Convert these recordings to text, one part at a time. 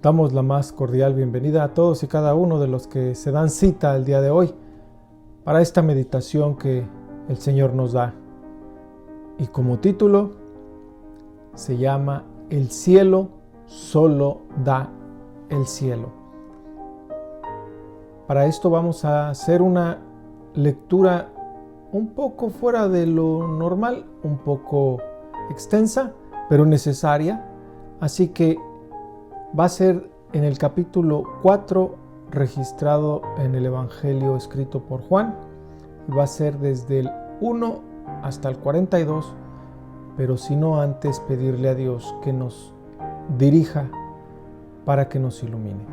Damos la más cordial bienvenida a todos y cada uno de los que se dan cita el día de hoy para esta meditación que el Señor nos da. Y como título se llama El cielo solo da el cielo. Para esto vamos a hacer una lectura un poco fuera de lo normal, un poco extensa, pero necesaria. Así que va a ser en el capítulo 4, registrado en el Evangelio escrito por Juan, y va a ser desde el 1 hasta el 42, pero si no antes pedirle a Dios que nos dirija para que nos ilumine.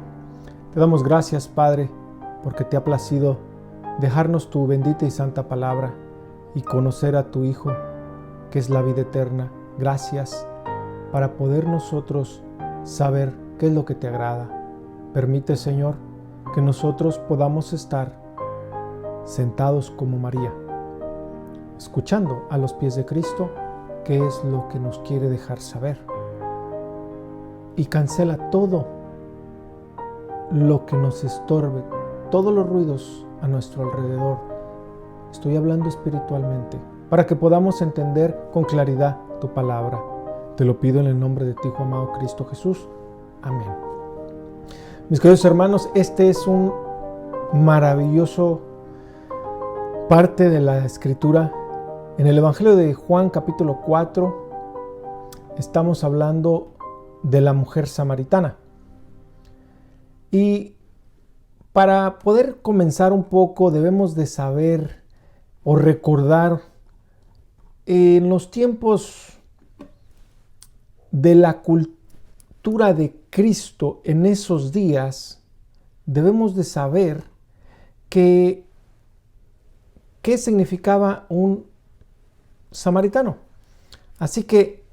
Te damos gracias, Padre, porque te ha placido dejarnos tu bendita y santa palabra y conocer a tu Hijo, que es la vida eterna. Gracias para poder nosotros saber qué es lo que te agrada. Permite, Señor, que nosotros podamos estar sentados como María, escuchando a los pies de Cristo qué es lo que nos quiere dejar saber. Y cancela todo lo que nos estorbe, todos los ruidos a nuestro alrededor. Estoy hablando espiritualmente, para que podamos entender con claridad tu palabra. Te lo pido en el nombre de tu Hijo amado Cristo Jesús. Amén. Mis queridos hermanos, este es un maravilloso parte de la Escritura. En el Evangelio de Juan, capítulo 4, estamos hablando de la mujer samaritana. Y para poder comenzar un poco, debemos de saber o recordar en los tiempos de la cultura de Cristo, en esos días, debemos de saber qué significaba un samaritano. Así que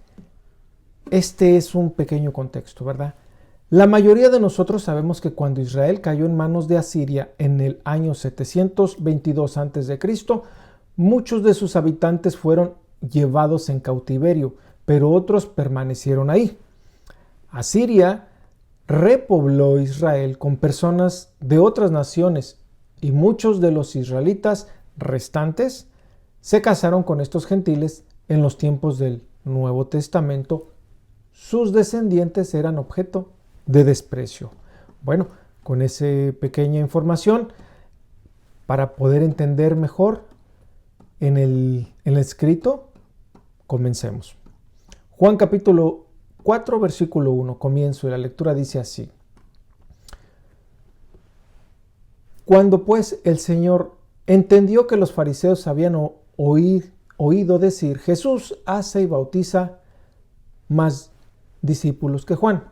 este es un pequeño contexto, ¿verdad? La mayoría de nosotros sabemos que cuando Israel cayó en manos de Asiria en el año 722 a.C., muchos de sus habitantes fueron llevados en cautiverio, pero otros permanecieron ahí. Asiria repobló Israel con personas de otras naciones y muchos de los israelitas restantes se casaron con estos gentiles en los tiempos del Nuevo Testamento. Sus descendientes eran objeto de desprecio. Bueno, con esa pequeña información, para poder entender mejor en el escrito, comencemos. Juan capítulo 4, versículo 1, comienzo, y la lectura dice así. Cuando pues el Señor entendió que los fariseos habían oído decir, Jesús hace y bautiza más discípulos que Juan.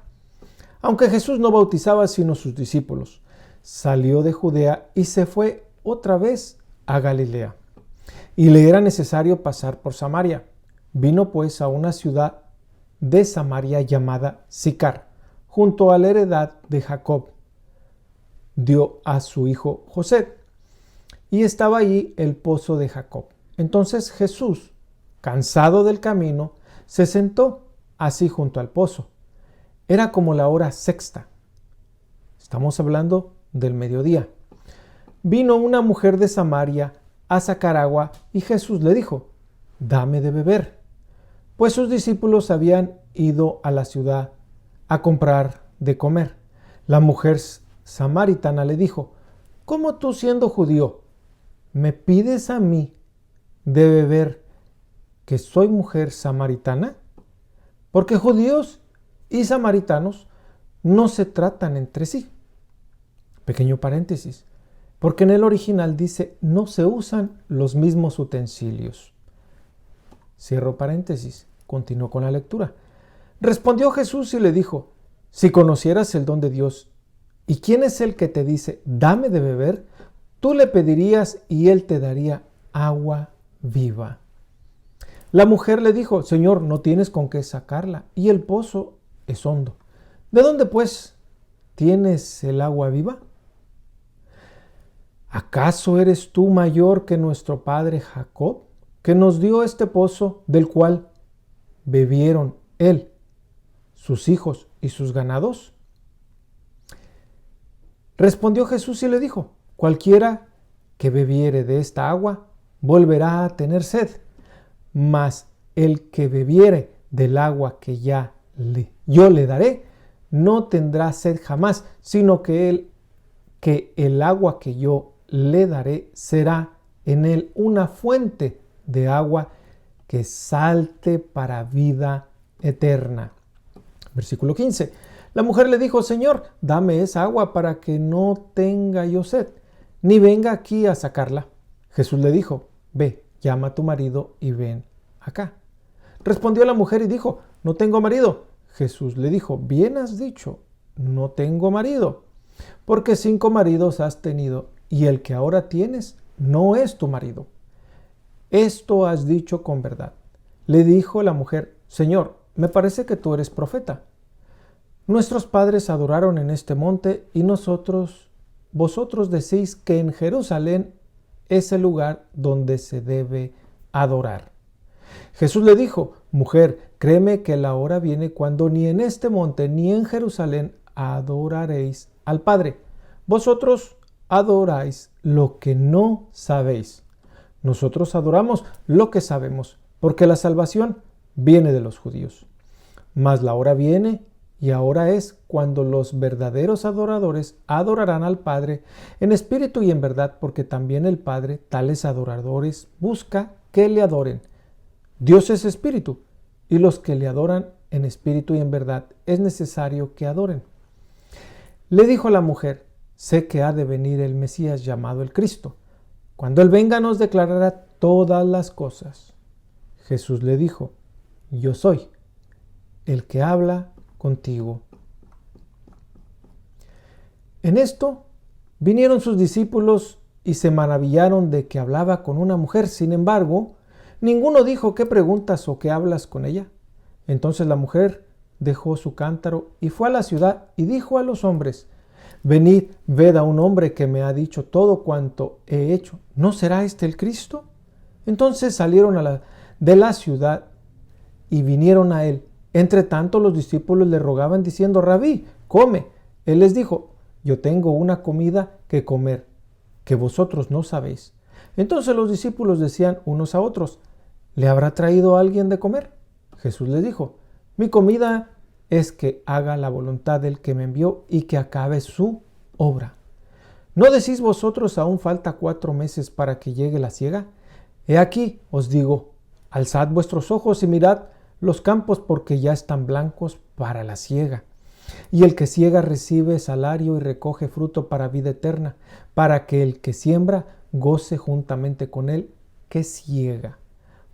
Aunque Jesús no bautizaba sino sus discípulos, salió de Judea y se fue otra vez a Galilea. Y le era necesario pasar por Samaria. Vino pues a una ciudad de Samaria llamada Sicar, junto a la heredad de Jacob. Dio a su hijo José, y estaba allí el pozo de Jacob. Entonces Jesús, cansado del camino, se sentó así junto al pozo. Era como la hora sexta. Estamos hablando del mediodía. Vino una mujer de Samaria a sacar agua y Jesús le dijo, dame de beber. Pues sus discípulos habían ido a la ciudad a comprar de comer. La mujer samaritana le dijo, ¿cómo tú siendo judío me pides a mí de beber que soy mujer samaritana? Porque judíos y samaritanos no se tratan entre sí. Pequeño paréntesis, porque en el original dice no se usan los mismos utensilios. Cierro paréntesis, continuó con la lectura. Respondió Jesús y le dijo, si conocieras el don de Dios, ¿y quién es el que te dice, dame de beber? Tú le pedirías y él te daría agua viva. La mujer le dijo, Señor, no tienes con qué sacarla y el pozo es hondo. ¿De dónde, pues, tienes el agua viva? ¿Acaso eres tú mayor que nuestro padre Jacob, que nos dio este pozo del cual bebieron él, sus hijos y sus ganados? Respondió Jesús y le dijo: cualquiera que bebiere de esta agua volverá a tener sed, mas el que bebiere del agua que yo le daré, no tendrá sed jamás, sino que el agua que yo le daré será en él una fuente de agua que salte para vida eterna. Versículo 15. La mujer le dijo: Señor, dame esa agua para que no tenga yo sed, ni venga aquí a sacarla. Jesús le dijo: ve, llama a tu marido y ven acá. Respondió la mujer y dijo: no tengo marido. Jesús le dijo: bien has dicho, no tengo marido, porque 5 maridos has tenido, y el que ahora tienes no es tu marido. Esto has dicho con verdad. Le dijo la mujer: Señor, me parece que tú eres profeta. Nuestros padres adoraron en este monte, y vosotros decís que en Jerusalén es el lugar donde se debe adorar. Jesús le dijo: mujer, créeme que la hora viene cuando ni en este monte ni en Jerusalén adoraréis al Padre. Vosotros adoráis lo que no sabéis. Nosotros adoramos lo que sabemos, porque la salvación viene de los judíos. Mas la hora viene, y ahora es, cuando los verdaderos adoradores adorarán al Padre en espíritu y en verdad, porque también el Padre tales adoradores busca que le adoren. Dios es espíritu, y los que le adoran en espíritu y en verdad es necesario que adoren. Le dijo a la mujer: sé que ha de venir el Mesías llamado el Cristo. Cuando Él venga nos declarará todas las cosas. Jesús le dijo: yo soy el que habla contigo. En esto vinieron sus discípulos y se maravillaron de que hablaba con una mujer. Sin embargo, ninguno dijo: ¿qué preguntas o qué hablas con ella? Entonces la mujer dejó su cántaro y fue a la ciudad y dijo a los hombres: venid, ved a un hombre que me ha dicho todo cuanto he hecho. ¿No será este el Cristo? Entonces salieron de la ciudad y vinieron a él. Entre tanto los discípulos le rogaban diciendo: Rabí, come. Él les dijo: yo tengo una comida que comer, que vosotros no sabéis. Entonces los discípulos decían unos a otros: ¿le habrá traído alguien de comer? Jesús les dijo: mi comida es que haga la voluntad del que me envió y que acabe su obra. ¿No decís vosotros: aún falta 4 meses para que llegue la siega? He aquí, os digo, alzad vuestros ojos y mirad los campos, porque ya están blancos para la siega. Y el que siega recibe salario y recoge fruto para vida eterna, para que el que siembra goce juntamente con él que siega.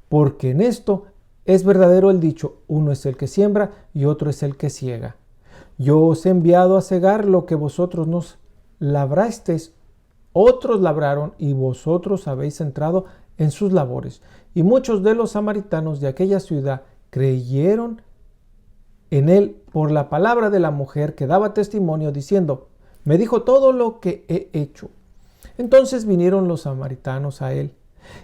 Porque en esto es verdadero el dicho: uno es el que siembra y otro es el que siega. Yo os he enviado a segar lo que vosotros no labrasteis, otros labraron y vosotros habéis entrado en sus labores. Y muchos de los samaritanos de aquella ciudad creyeron en él por la palabra de la mujer que daba testimonio diciendo: me dijo todo lo que he hecho. Entonces vinieron los samaritanos a él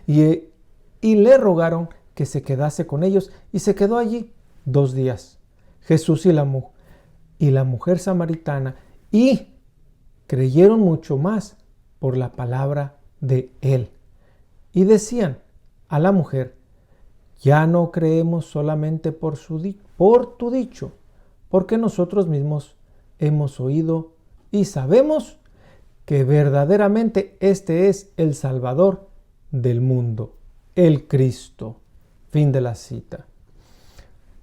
y le rogaron que se quedase con ellos, y se quedó allí 2 días. Jesús y la mujer samaritana, y creyeron mucho más por la palabra de él. Y decían a la mujer: ya no creemos solamente por tu dicho, porque nosotros mismos hemos oído y sabemos que verdaderamente este es el Salvador del mundo, el Cristo. Fin de la cita.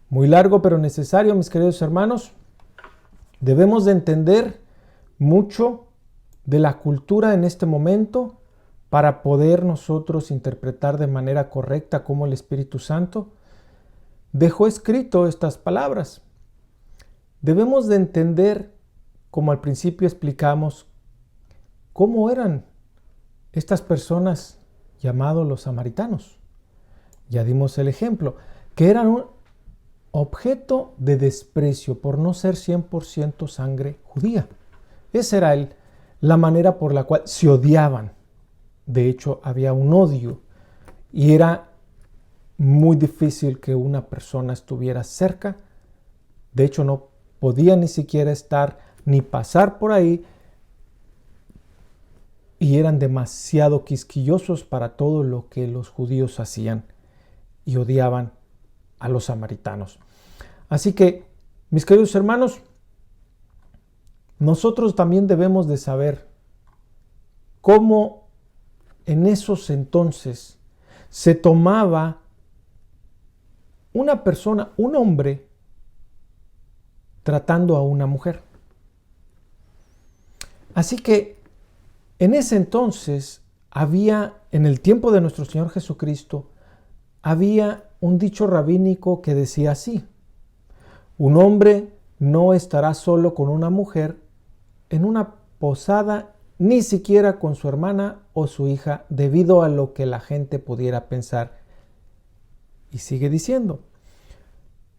Muy largo pero necesario, mis queridos hermanos. Debemos de entender mucho de la cultura en este momento para poder nosotros interpretar de manera correcta cómo el Espíritu Santo dejó escrito estas palabras. Debemos de entender, como al principio explicamos, cómo eran estas personas llamados los samaritanos. Ya dimos el ejemplo, que eran un objeto de desprecio por no ser 100% sangre judía. Esa era la manera por la cual se odiaban. De hecho, había un odio y era muy difícil que una persona estuviera cerca. De hecho, no podía ni siquiera estar ni pasar por ahí y eran demasiado quisquillosos para todo lo que los judíos hacían y odiaban a los samaritanos. Así que, mis queridos hermanos, nosotros también debemos de saber cómo en esos entonces se tomaba una persona, un hombre, tratando a una mujer. Así que en ese entonces había, en el tiempo de nuestro Señor Jesucristo, había un dicho rabínico que decía así: un hombre no estará solo con una mujer en una posada, ni siquiera con su hermana o su hija, debido a lo que la gente pudiera pensar. Y sigue diciendo: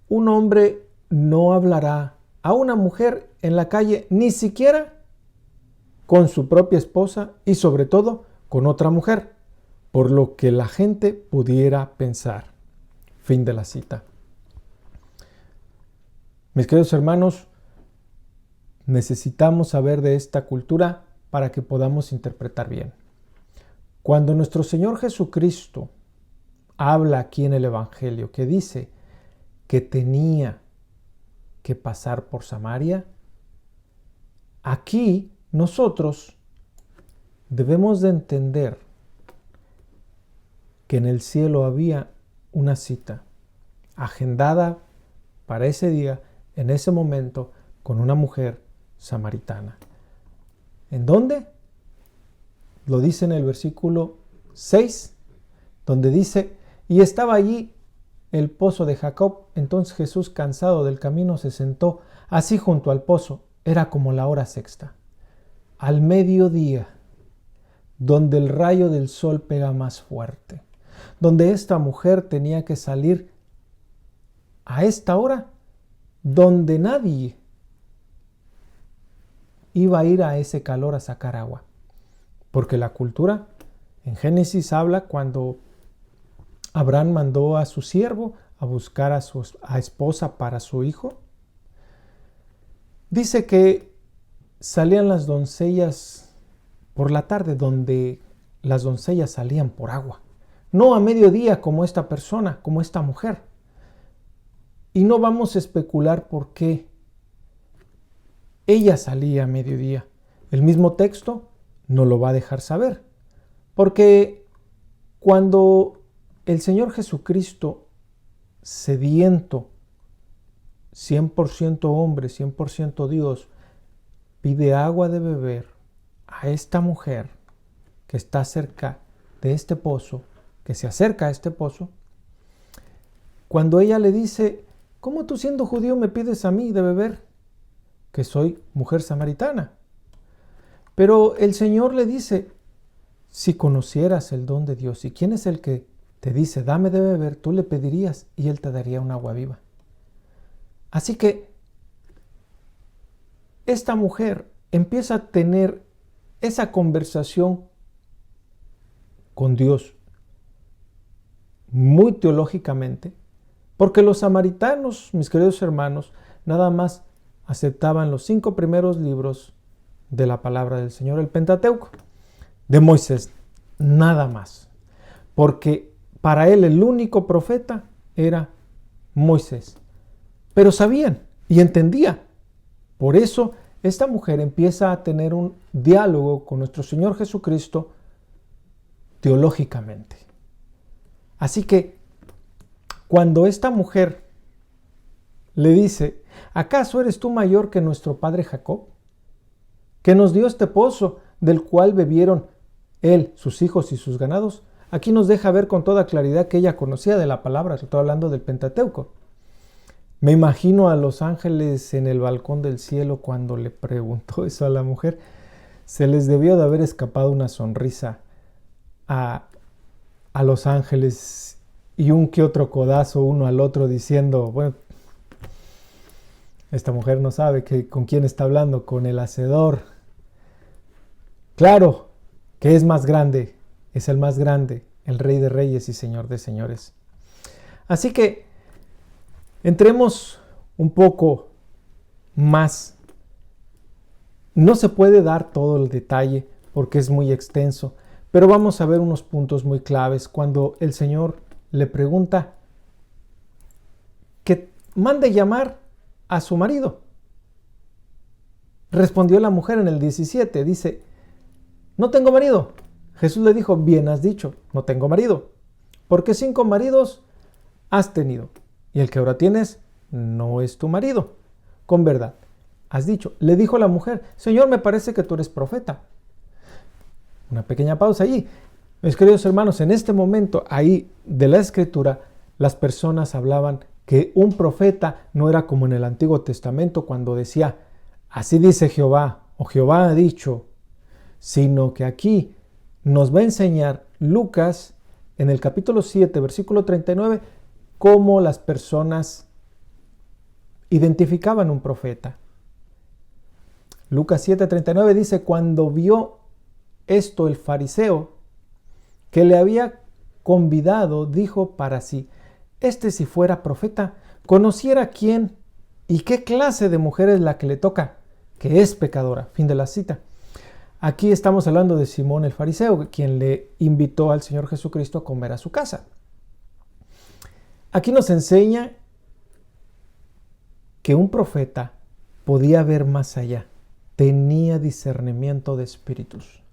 un hombre no hablará a una mujer en la calle, ni siquiera con su propia esposa y sobre todo con otra mujer, por lo que la gente pudiera pensar. Fin de la cita. Mis queridos hermanos, necesitamos saber de esta cultura para que podamos interpretar bien. Cuando nuestro Señor Jesucristo habla aquí en el Evangelio que dice que tenía que pasar por Samaria, aquí nosotros debemos de entender que en el cielo había una cita agendada para ese día, en ese momento, con una mujer samaritana. ¿En dónde? Lo dice en el versículo 6, donde dice: y estaba allí el pozo de Jacob. Entonces Jesús, cansado del camino, se sentó así junto al pozo. Era como la hora sexta, al mediodía, donde el rayo del sol pega más fuerte, donde esta mujer tenía que salir a esta hora, donde nadie iba a ir a ese calor a sacar agua. Porque la cultura en Génesis habla cuando Abraham mandó a su siervo a buscar a su esposa para su hijo. Dice que salían las doncellas por la tarde, donde las doncellas salían por agua. No a mediodía como esta persona, como esta mujer. Y no vamos a especular por qué ella salía a mediodía. El mismo texto no lo va a dejar saber. Porque cuando el Señor Jesucristo, sediento, 100% hombre, 100% Dios, pide agua de beber a esta mujer que está cerca de este pozo, que se acerca a este pozo, cuando ella le dice: ¿cómo tú, siendo judío, me pides a mí de beber, que soy mujer samaritana? Pero el Señor le dice: si conocieras el don de Dios y quién es el que te dice dame de beber, tú le pedirías y él te daría un agua viva. Así que esta mujer empieza a tener esa conversación con Dios muy teológicamente, porque los samaritanos, mis queridos hermanos, nada más aceptaban los 5 primeros libros de la palabra del Señor, el Pentateuco, de Moisés, nada más. Porque para él el único profeta era Moisés. Pero sabían y entendía. Por eso esta mujer empieza a tener un diálogo con nuestro Señor Jesucristo teológicamente. Así que cuando esta mujer le dice: ¿acaso eres tú mayor que nuestro padre Jacob, que nos dio este pozo del cual bebieron él, sus hijos y sus ganados? Aquí nos deja ver con toda claridad que ella conocía de la palabra. Estoy hablando del Pentateuco. Me imagino a los ángeles en el balcón del cielo cuando le preguntó eso a la mujer. Se les debió de haber escapado una sonrisa a los ángeles y un que otro codazo uno al otro diciendo: bueno, esta mujer no sabe con quién está hablando, con el hacedor. Claro que es más grande, es el más grande, el Rey de Reyes y Señor de Señores. Así que entremos un poco más. No se puede dar todo el detalle porque es muy extenso, pero vamos a ver unos puntos muy claves cuando el Señor le pregunta que mande llamar a su marido. Respondió la mujer en el 17, dice, no tengo marido. Jesús le dijo, bien has dicho, no tengo marido, porque 5 maridos has tenido, y el que ahora tienes no es tu marido. Con verdad has dicho. Le dijo la mujer, Señor, me parece que tú eres profeta. Una pequeña pausa allí. Mis queridos hermanos, en este momento ahí de la Escritura, las personas hablaban que un profeta no era como en el Antiguo Testamento cuando decía, así dice Jehová, o Jehová ha dicho, sino que aquí nos va a enseñar Lucas en el capítulo 7, versículo 39, cómo las personas identificaban un profeta. Lucas 7:39 dice, cuando vio esto el fariseo que le había convidado, dijo para sí, si fuera profeta, conociera quién y qué clase de mujer es la que le toca, que es pecadora. Fin de la cita. Aquí estamos hablando de Simón el fariseo, quien le invitó al Señor Jesucristo a comer a su casa. Aquí nos enseña que un profeta podía ver más allá, tenía discernimiento de espíritus.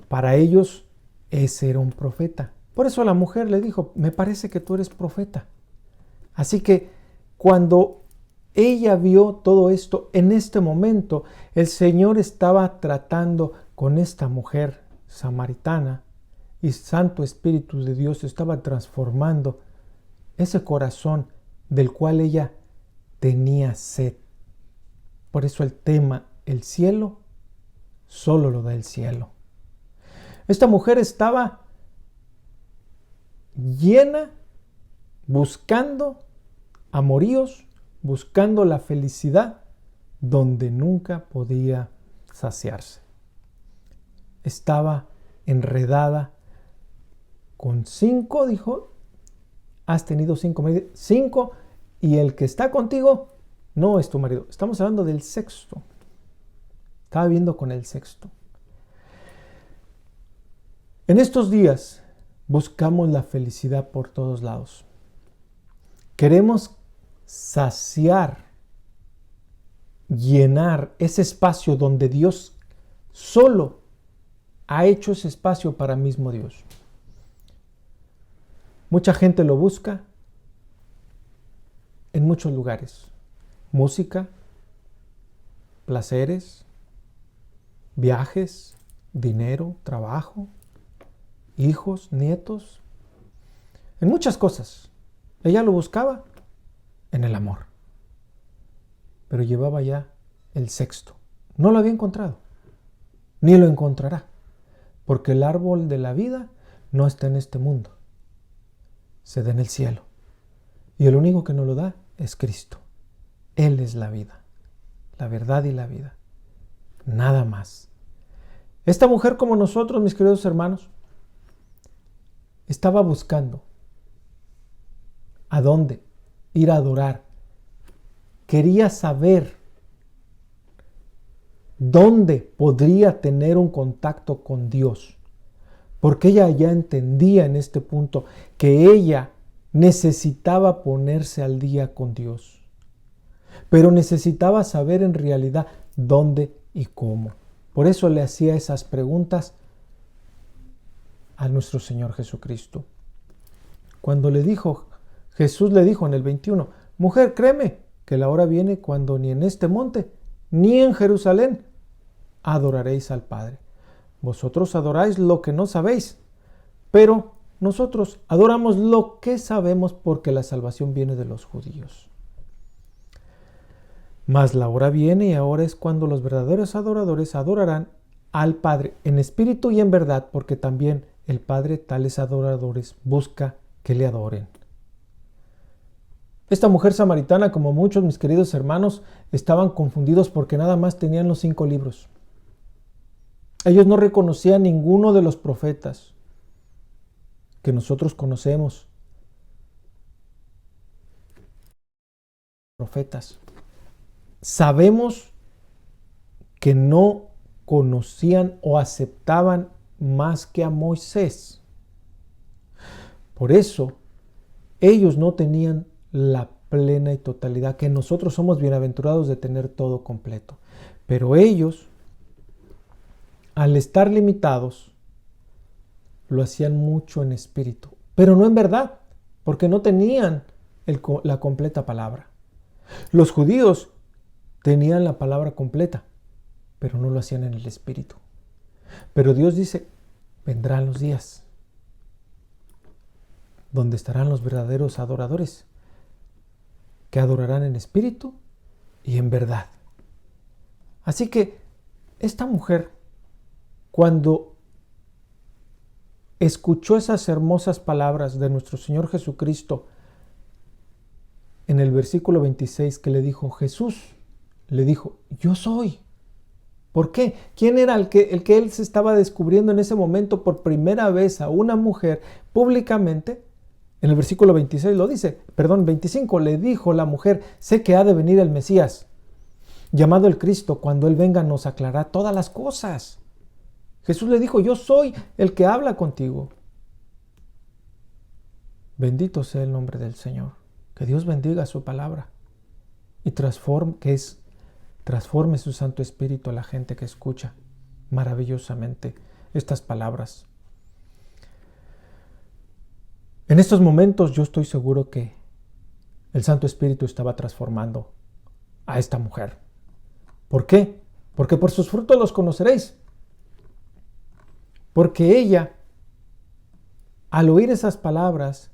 Para ellos, ese era un profeta. Por eso la mujer le dijo, me parece que tú eres profeta. Así que cuando ella vio todo esto, en este momento, el Señor estaba tratando con esta mujer samaritana y Santo Espíritu de Dios estaba transformando ese corazón del cual ella tenía sed. Por eso el tema, el cielo, solo lo da el cielo. Esta mujer estaba llena, buscando amoríos, buscando la felicidad donde nunca podía saciarse. Estaba enredada con 5, dijo, has tenido 5 maridos, 5 y el que está contigo no es tu marido. Estamos hablando del sexto. Estaba viendo con el sexto. En estos días buscamos la felicidad por todos lados. Queremos saciar, llenar ese espacio donde Dios solo ha hecho ese espacio para mismo Dios. Mucha gente lo busca en muchos lugares. Música, placeres, viajes, dinero, trabajo, hijos, nietos, en muchas cosas. Ella lo buscaba en el amor, pero llevaba ya el sexto. No lo había encontrado, ni lo encontrará, porque el árbol de la vida no está en este mundo, se da en el cielo. Y el único que nos lo da es Cristo. Él es la vida, la verdad y la vida. Nada más. Esta mujer, como nosotros, mis queridos hermanos, estaba buscando a dónde ir a adorar. Quería saber dónde podría tener un contacto con Dios, porque ella ya entendía en este punto que ella necesitaba ponerse al día con Dios, pero necesitaba saber en realidad dónde y cómo. Por eso le hacía esas preguntas a nuestro Señor Jesucristo. Cuando Jesús le dijo en el 21, mujer, créeme que la hora viene cuando ni en este monte ni en Jerusalén adoraréis al Padre. Vosotros adoráis lo que no sabéis, pero nosotros adoramos lo que sabemos porque la salvación viene de los judíos. Mas la hora viene y ahora es cuando los verdaderos adoradores adorarán al Padre en espíritu y en verdad, porque también el Padre tales adoradores busca que le adoren. Esta mujer samaritana, como muchos mis queridos hermanos, estaban confundidos porque nada más tenían los 5 libros. Ellos no reconocían ninguno de los profetas que nosotros conocemos. Profetas. Sabemos que no conocían o aceptaban más que a Moisés. Por eso, ellos no tenían la plena y totalidad, que nosotros somos bienaventurados de tener todo completo. Pero ellos, al estar limitados, lo hacían mucho en espíritu, pero no en verdad, porque no tenían la completa palabra. Los judíos tenían la palabra completa, pero no lo hacían en el espíritu. Pero Dios dice, vendrán los días donde estarán los verdaderos adoradores, que adorarán en espíritu y en verdad. Así que esta mujer, cuando escuchó esas hermosas palabras de nuestro Señor Jesucristo, en el versículo 26 que le dijo Jesús, le dijo, yo soy. ¿Por qué? ¿Quién era el que él se estaba descubriendo en ese momento por primera vez a una mujer públicamente? En el versículo 25 le dijo la mujer, sé que ha de venir el Mesías, llamado el Cristo, cuando Él venga nos aclarará todas las cosas. Jesús le dijo, yo soy el que habla contigo. Bendito sea el nombre del Señor. Que Dios bendiga su palabra y transforme su Santo Espíritu a la gente que escucha maravillosamente estas palabras. En estos momentos yo estoy seguro que el Santo Espíritu estaba transformando a esta mujer. ¿Por qué? Porque por sus frutos los conoceréis. Porque ella, al oír esas palabras,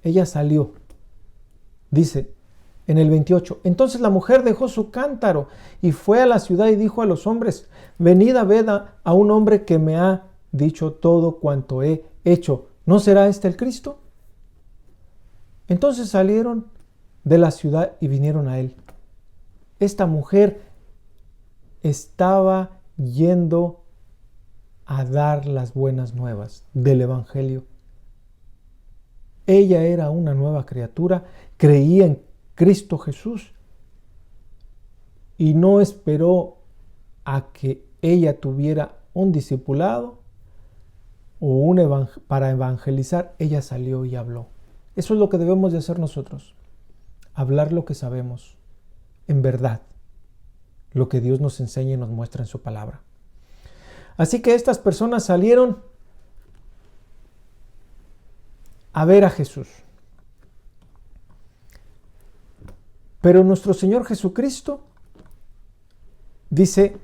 ella salió. Dice en el 28, entonces la mujer dejó su cántaro y fue a la ciudad y dijo a los hombres, venid a ver a un hombre que me ha dicho todo cuanto he hecho. ¿No será este el Cristo? Entonces salieron de la ciudad y vinieron a él. Esta mujer estaba yendo a dar las buenas nuevas del Evangelio. Ella era una nueva criatura, creía en Cristo Jesús y no esperó a que ella tuviera un discipulado o para evangelizar. Ella salió y habló. Eso es lo que debemos de hacer nosotros, hablar lo que sabemos, en verdad, lo que Dios nos enseña y nos muestra en su palabra. Así que estas personas salieron a ver a Jesús. Pero nuestro Señor Jesucristo dice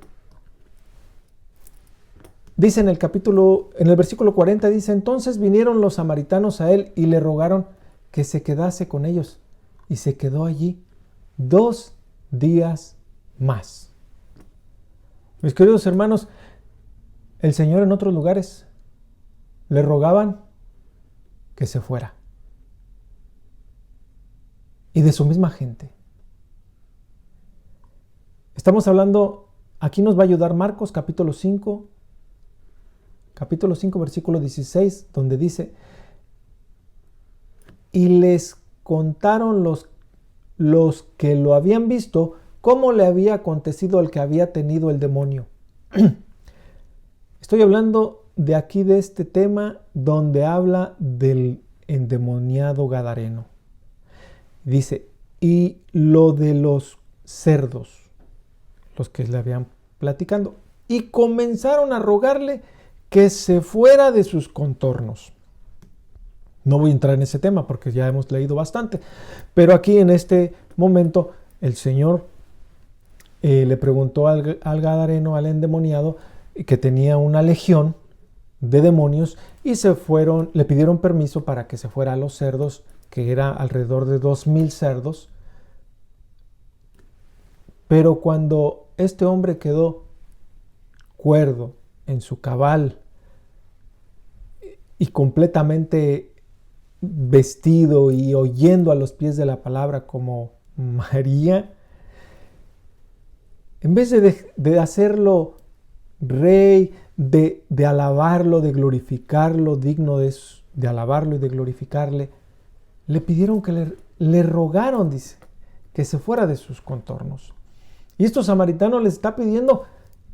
en el versículo 40, dice, entonces vinieron los samaritanos a él y le rogaron que se quedase con ellos. Y se quedó allí 2 días más. Mis queridos hermanos, el Señor en otros lugares le rogaban que se fuera. Y de su misma gente. Estamos hablando, aquí nos va a ayudar Marcos capítulo 5, versículo 16, donde dice, y les contaron los que lo habían visto, cómo le había acontecido al que había tenido el demonio. Estoy hablando de aquí, de este tema, donde habla del endemoniado gadareno. Dice, y lo de los cerdos, los que le habían platicando, y comenzaron a rogarle que se fuera de sus contornos. No voy a entrar en ese tema porque ya hemos leído bastante, pero aquí en este momento el Señor le preguntó al gadareno, al endemoniado, que tenía una legión de demonios, y le pidieron permiso para que se fuera a los cerdos, que era alrededor de 2,000 cerdos. Pero cuando este hombre quedó cuerdo, en su cabal y completamente vestido y oyendo a los pies de la palabra como María, en vez de hacerlo rey, de alabarlo, de glorificarlo, digno de alabarlo y de glorificarle, le pidieron le rogaron, dice, que se fuera de sus contornos. Y estos samaritanos les está pidiendo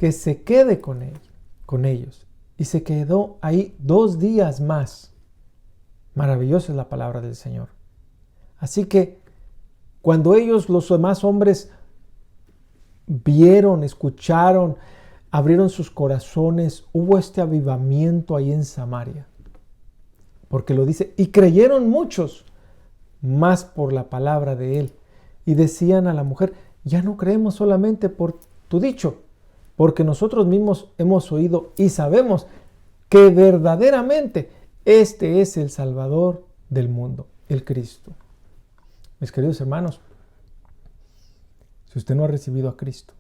que se quede con ellos. Y se quedó ahí 2 días más. Maravillosa es la palabra del Señor. Así que cuando ellos, los demás hombres, vieron, escucharon, abrieron sus corazones, hubo este avivamiento ahí en Samaria. Porque lo dice, y creyeron muchos, más por la palabra de él. Y decían a la mujer, ya no creemos solamente por tu dicho, porque nosotros mismos hemos oído y sabemos que verdaderamente este es el Salvador del mundo, el Cristo. Mis queridos hermanos, si usted no ha recibido a Cristo,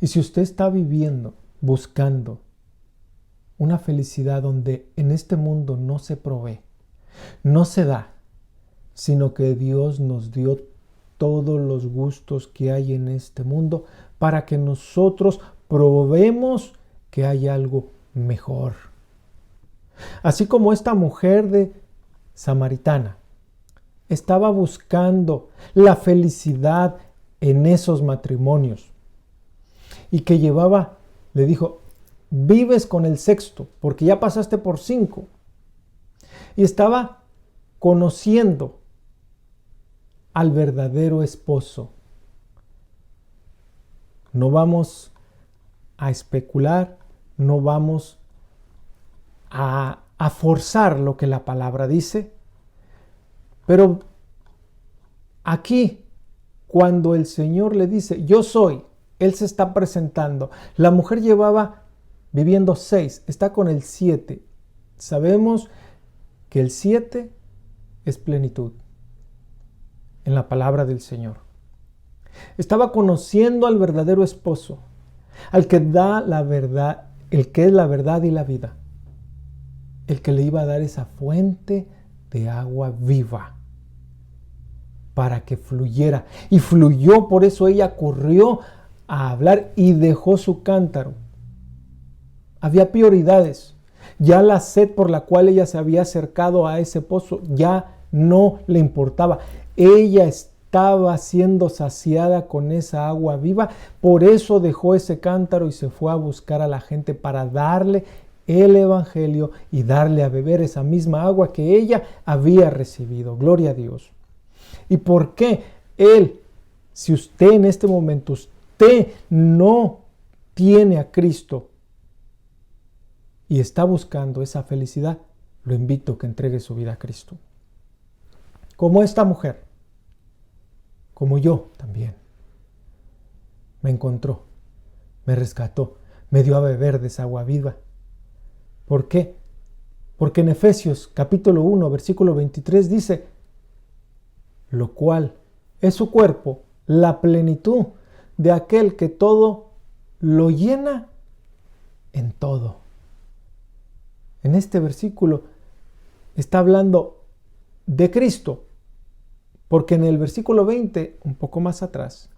y si usted está viviendo, buscando una felicidad donde en este mundo no se provee, no se da, sino que Dios nos dio todos los gustos que hay en este mundo para que nosotros probemos que hay algo mejor. Así como esta mujer de samaritana estaba buscando la felicidad en esos matrimonios y que llevaba, le dijo, vives con el sexto porque ya pasaste por 5, y estaba conociendo al verdadero esposo. No vamos a especular, no vamos a forzar lo que la palabra dice, pero aquí, cuando el Señor le dice, yo soy, Él se está presentando. La mujer llevaba viviendo 6, está con el 7. Sabemos que el 7 es plenitud en la palabra del Señor. Estaba conociendo al verdadero esposo, al que da la verdad, el que es la verdad y la vida, el que le iba a dar esa fuente de agua viva para que fluyera. Y fluyó, por eso ella corrió a hablar y dejó su cántaro. Había prioridades. Ya la sed por la cual ella se había acercado a ese pozo ya no le importaba. Ella estaba siendo saciada con esa agua viva. Por eso dejó ese cántaro y se fue a buscar a la gente para darle el evangelio y darle a beber esa misma agua que ella había recibido. Gloria a Dios. ¿Y por qué Él, si usted en este momento, usted no tiene a Cristo y está buscando esa felicidad, lo invito a que entregue su vida a Cristo? Como esta mujer, como yo también, me encontró, me rescató, me dio a beber de esa agua viva. ¿Por qué? Porque en Efesios capítulo 1, versículo 23 dice, lo cual es su cuerpo, la plenitud de aquel que todo lo llena en todo. En este versículo está hablando de Cristo, porque en el versículo 20, un poco más atrás,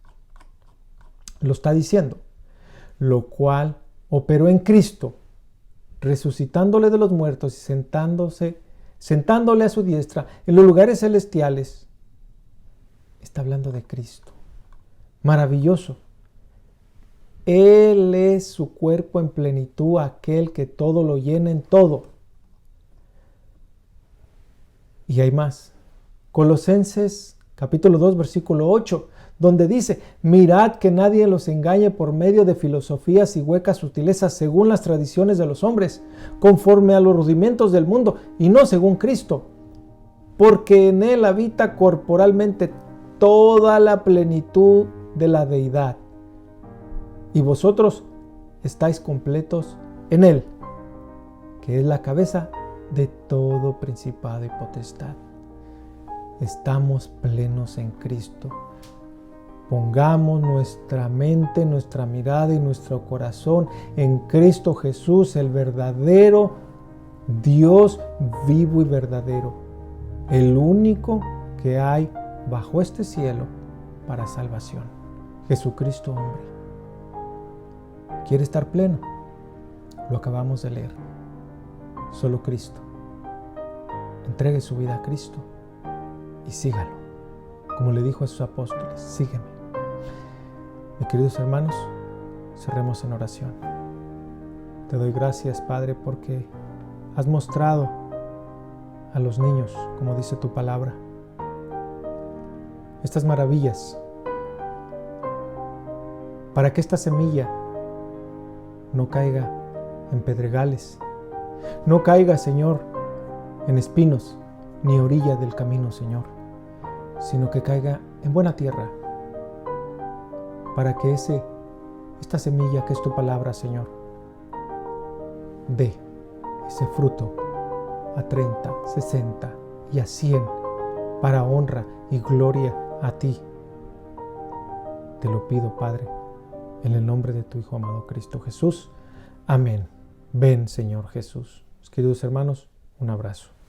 lo está diciendo, lo cual operó en Cristo, resucitándole de los muertos y sentándole a su diestra en los lugares celestiales. Está hablando de Cristo. Maravilloso. Él es su cuerpo en plenitud, aquel que todo lo llena en todo. Y hay más. Colosenses capítulo 2, versículo 8, donde dice, mirad que nadie los engañe por medio de filosofías y huecas sutilezas según las tradiciones de los hombres, conforme a los rudimentos del mundo y no según Cristo, porque en Él habita corporalmente toda la plenitud de la deidad. Y vosotros estáis completos en Él, que es la cabeza de todo principado y potestad. Estamos plenos en Cristo. Pongamos nuestra mente, nuestra mirada y nuestro corazón en Cristo Jesús, el verdadero Dios vivo y verdadero, el único que hay bajo este cielo para salvación. Jesucristo hombre. ¿Quiere estar pleno? Lo acabamos de leer. Solo Cristo. Entregue su vida a Cristo y sígalo. Como le dijo a sus apóstoles, sígueme. Mis queridos hermanos, cerremos en oración. Te doy gracias, Padre, porque has mostrado a los niños, como dice tu palabra, estas maravillas, para que esta semilla no caiga en pedregales, no caiga, Señor, en espinos, ni orilla del camino, Señor, sino que caiga en buena tierra, para que esta semilla que es tu palabra, Señor, dé ese fruto a 30, 60 y a 100 para honra y gloria a ti. Te lo pido, Padre, en el nombre de tu Hijo amado Cristo Jesús. Amén. Ven, Señor Jesús. Queridos hermanos, un abrazo.